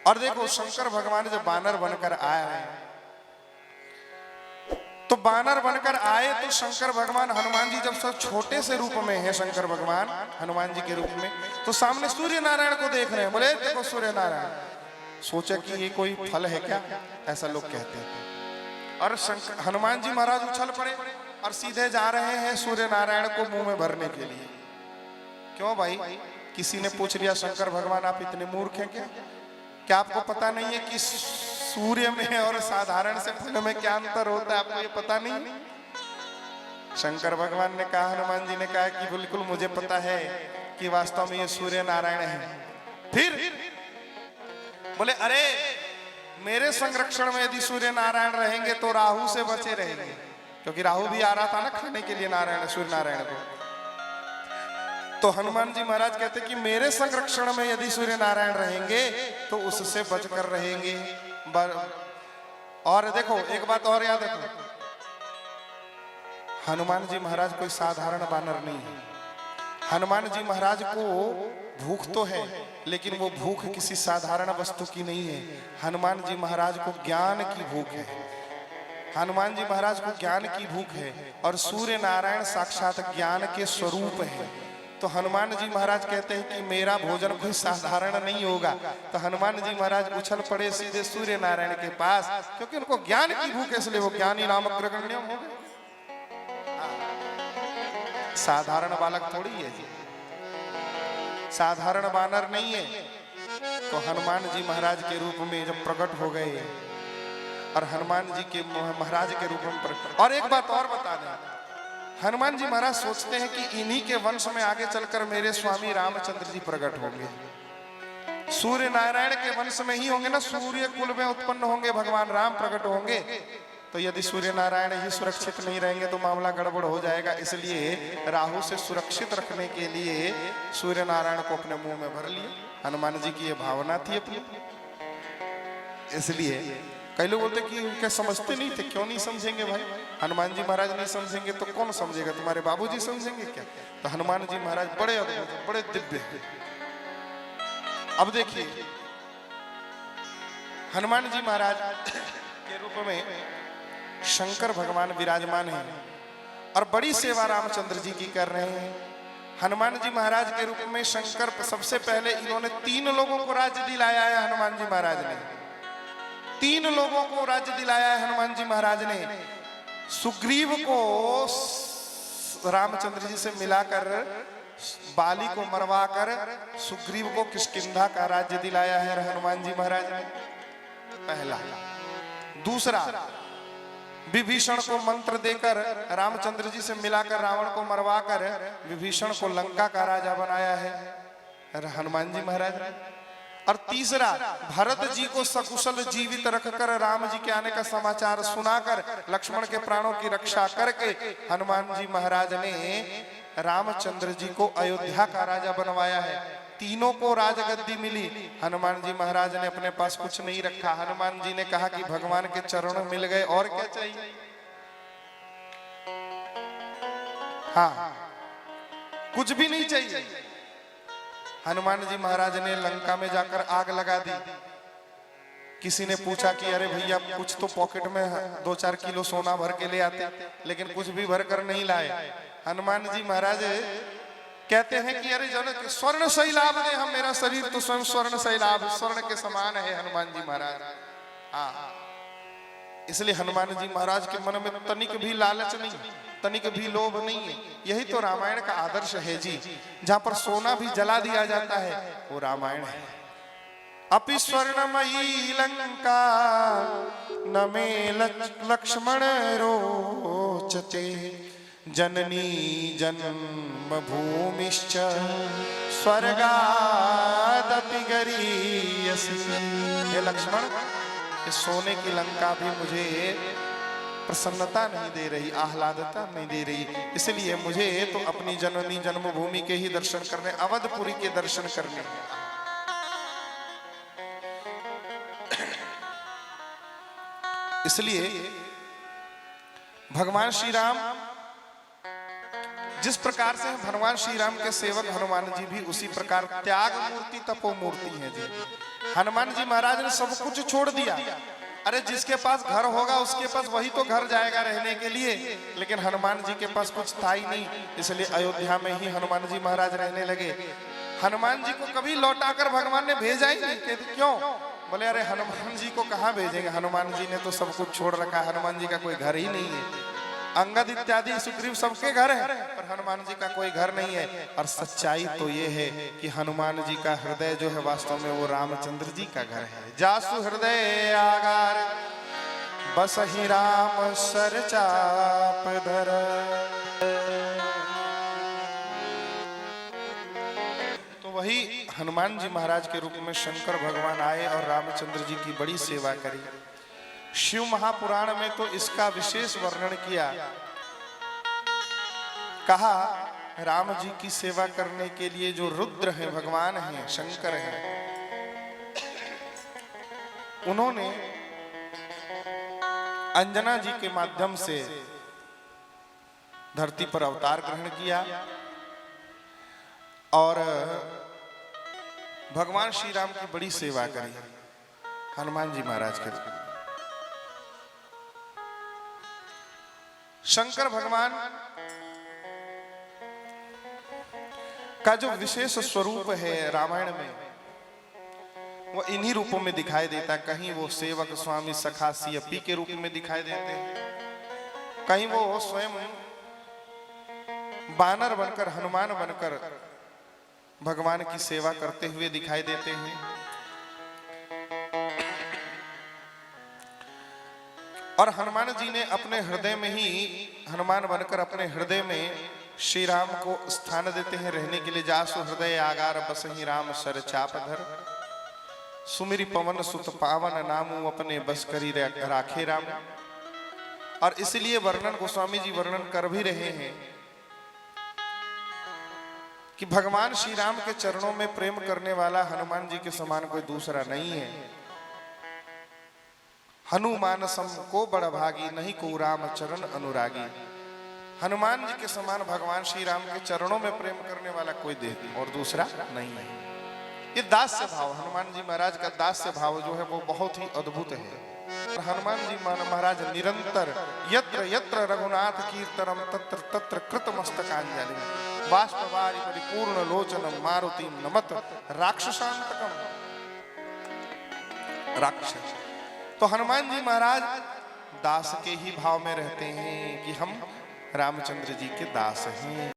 और देखो शंकर भगवान जब बानर बनकर आए हैं, तो बानर बनकर आए तो शंकर भगवान हनुमान जी जब सब छोटे से रूप में है, शंकर भगवान हनुमान जी के रूप में, तो सामने सूर्य नारायण को देख रहे हैं। बोले देखो सूर्य नारायण, सोचा कि ये कोई फल है क्या, ऐसा लोग कहते हैं। और हनुमान जी महाराज उछल पड़े और सीधे जा रहे हैं सूर्य नारायण को मुंह में भरने के लिए। क्यों भाई, किसी ने पूछ लिया शंकर भगवान आप इतने मूर्ख हैं क्या आपको पता नहीं है कि सूर्य में और साधारण से फल में क्या अंतर होता है, आपको ये पता नहीं? शंकर भगवान ने कहा, हनुमान जी ने कहा कि बिल्कुल मुझे पता है कि वास्तव में ये सूर्य नारायण है। फिर बोले अरे मेरे संरक्षण में यदि सूर्य नारायण रहेंगे तो राहु से बचे रहेंगे, क्योंकि राहु भी आ रहा था ना खाने के लिए नारायण सूर्य नारायण को। तो हनुमान जी महाराज कहते कि मेरे संरक्षण में यदि सूर्य नारायण रहेंगे तो उससे बचकर रहेंगे। और देखो एक बात और याद रखो, हनुमान जी महाराज कोई साधारण बानर नहीं है। हनुमान जी महाराज को भूख तो है, लेकिन वो भूख किसी साधारण वस्तु की नहीं है। हनुमान जी महाराज को ज्ञान की भूख है। हनुमान जी महाराज को ज्ञान की भूख है और सूर्य नारायण साक्षात ज्ञान के स्वरूप है। तो हनुमान जी महाराज कहते हैं कि मेरा भोजन कोई साधारण नहीं होगा। तो हनुमान जी महाराज उछल पड़े सीधे सूर्य नारायण के पास, क्योंकि उनको ज्ञान की भूख है, इसलिए वो ज्ञानी नाम अग्रगण्य हो गए। साधारण बालक थोड़ी है जी, साधारण बानर नहीं है। तो हनुमान जी महाराज के रूप में जब प्रकट हो गए और हनुमान जी के महाराज के रूप में प्रकट। और एक बात और बता दें, हनुमान जी महाराज सोचते हैं कि इन्हीं के वंश में आगे चलकर मेरे स्वामी रामचंद्र जी प्रकट होंगे। सूर्य नारायण के वंश में ही होंगे ना, सूर्य कुल में उत्पन्न होंगे, भगवान राम प्रकट होंगे। तो यदि सूर्य नारायण ही सुरक्षित नहीं रहेंगे तो मामला गड़बड़ हो जाएगा। इसलिए राहु से सुरक्षित रखने के लिए सूर्य नारायण को अपने मुंह में भर लिए। हनुमान जी की ये भावना थी अपनी। इसलिए कई लोग बोलते कि क्या समझते नहीं थे? क्यों नहीं समझेंगे भाई? हनुमान जी महाराज नहीं समझेंगे तो कौन समझेगा? तुम्हारे बाबूजी समझेंगे क्या? तो हनुमान जी महाराज बड़े अद्भुत, बड़े दिव्य हैं। अब देखिए हनुमान जी महाराज के रूप में शंकर भगवान विराजमान हैं और बड़ी सेवा रामचंद्र जी की कर रहे हैं। हनुमान जी महाराज के रूप में शंकर सबसे पहले इन्होंने 3 लोगों को राज्य दिलाया है। हनुमान जी महाराज ने 3 लोगों को राज्य दिलाया है। हनुमान जी महाराज ने सुग्रीव को रामचंद्र जी से मिलाकर बाली को मरवाकर सुग्रीव को किष्किंधा का राज्य दिलाया है हनुमान जी महाराज ने, पहला। दूसरा, विभीषण को मंत्र देकर रामचंद्र जी से मिलाकर रावण को मरवाकर विभीषण को लंका का राजा बनाया है हनुमान जी महाराज। और तीसरा, भरत जी को सकुशल जीवित रखकर राम जी के आने का समाचार सुनाकर लक्ष्मण के प्राणों की रक्षा करके हनुमान जी महाराज ने रामचंद्र जी को अयोध्या का राजा बनवाया है। तीनों को राजगद्दी मिली। हनुमान जी महाराज ने अपने पास कुछ नहीं रखा। हनुमान जी ने कहा कि भगवान के चरण मिल गए, और क्या चाहिए? हाँ, कुछ भी नहीं चाहिए। हनुमान जी महाराज ने लंका में जाकर आग लगा दी। किसी ने पूछा कि अरे भैया कुछ तो पॉकेट में 2-4 किलो सोना भर के ले आते, लेकिन कुछ भी भर कर नहीं लाए। हनुमान जी महाराज कहते हैं कि अरे जन स्वर्ण शैलाभ दे हम, मेरा शरीर तो स्वयं स्वर्ण शैलाभ, स्वर्ण के समान है हनुमान जी महाराज। हाँ, इसलिए हनुमान जी महाराज के मन में तनिक भी लालच नहीं, तनिक भी लोभ नहीं है। यही तो रामायण का आदर्श है जी। जहां पर सोना भी जला दिया जाता है वो रामायण है। अपि स्वर्णमयी लंका न मे लक्ष्मण रोचते, जननी जन्मभूमिश्च स्वर्गादपि गरीयसी। हे लक्ष्मण, इस सोने की लंका भी मुझे प्रसन्नता नहीं दे रही, आह्लादता नहीं दे रही। इसलिए मुझे तो अपनी जननी जन्मभूमि के ही दर्शन करने, अवधपुरी के दर्शन करने। इसलिए भगवान श्री राम जिस प्रकार से भगवान श्री राम के सेवक हनुमान जी भी उसी प्रकार त्याग मूर्ति तपो मूर्ति है जी। हनुमान जी महाराज ने सब कुछ छोड़ दिया। अरे जिसके पास घर होगा उसके पास वही तो घर जाएगा रहने के लिए, लेकिन हनुमान जी के पास कुछ था ही नहीं, इसलिए अयोध्या में ही हनुमान जी महाराज रहने लगे। हनुमान जी को कभी लौटाकर भगवान ने भेजा ही नहीं। कहते क्यों? बोले अरे हनुमान जी को कहाँ भेजेंगे, हनुमान जी ने तो सब कुछ छोड़ रखा है, हनुमान जी का कोई घर ही नहीं है। अंगद इत्यादि सुग्रीव सबके घर है, पर हनुमान जी का कोई घर नहीं है। और सच्चाई तो ये है कि हनुमान जी का हृदय जो है वास्तव में वो रामचंद्र जी का घर है। जासु हृदय आगार बसहि राम सर चाप धर। तो वही हनुमान जी महाराज के रूप में शंकर भगवान आए और रामचंद्र जी की बड़ी सेवा करी। शिव महापुराण में तो इसका विशेष वर्णन किया। कहा राम जी की सेवा करने के लिए जो रुद्र हैं, भगवान हैं, शंकर हैं, उन्होंने अंजना जी के माध्यम से धरती पर अवतार ग्रहण किया और भगवान श्री राम की बड़ी सेवा करी हनुमान जी महाराज के रूप में। शंकर भगवान का जो विशेष स्वरूप है रामायण में, वो इन्हीं रूपों में दिखाई देता। कहीं वो सेवक स्वामी सखा सियपी के रूप में दिखाई देते हैं, कहीं वो स्वयं बानर बनकर, हनुमान बनकर भगवान की सेवा करते हुए दिखाई देते हैं। और हनुमान जी ने अपने हृदय में ही, हनुमान बनकर अपने हृदय में श्री राम को स्थान देते हैं रहने के लिए। जासु हृदय आगार बसहि राम सर चाप धर, सुमिरि पवन सुत पावन नामू अपने बस करी राखे राम। और इसलिए वर्णन गोस्वामी जी वर्णन कर भी रहे हैं कि भगवान श्री राम के चरणों में प्रेम करने वाला हनुमान जी के समान कोई दूसरा नहीं है। हनुमान सम को बड़ भागी, नहीं को राम चरण अनुरागी। हनुमान जी के समान भगवान श्री राम के चरणों में प्रेम करने वाला कोई देह और दूसरा नहीं है। ये दास्य भाव, हनुमान जी महाराज का दास्य भाव जो है वो बहुत ही अद्भुत है। हनुमान जी महाराज निरंतर यत्र यत्र रघुनाथ कीर्तनम तत्र तत्र कृत मस्तकांजलि, बाष्पवारि परिपूर्ण लोचनम मारुति नमत राक्षसांतकम। राक्षस तो हनुमान जी महाराज दास के ही भाव में रहते हैं कि हम रामचंद्र जी के दास हैं।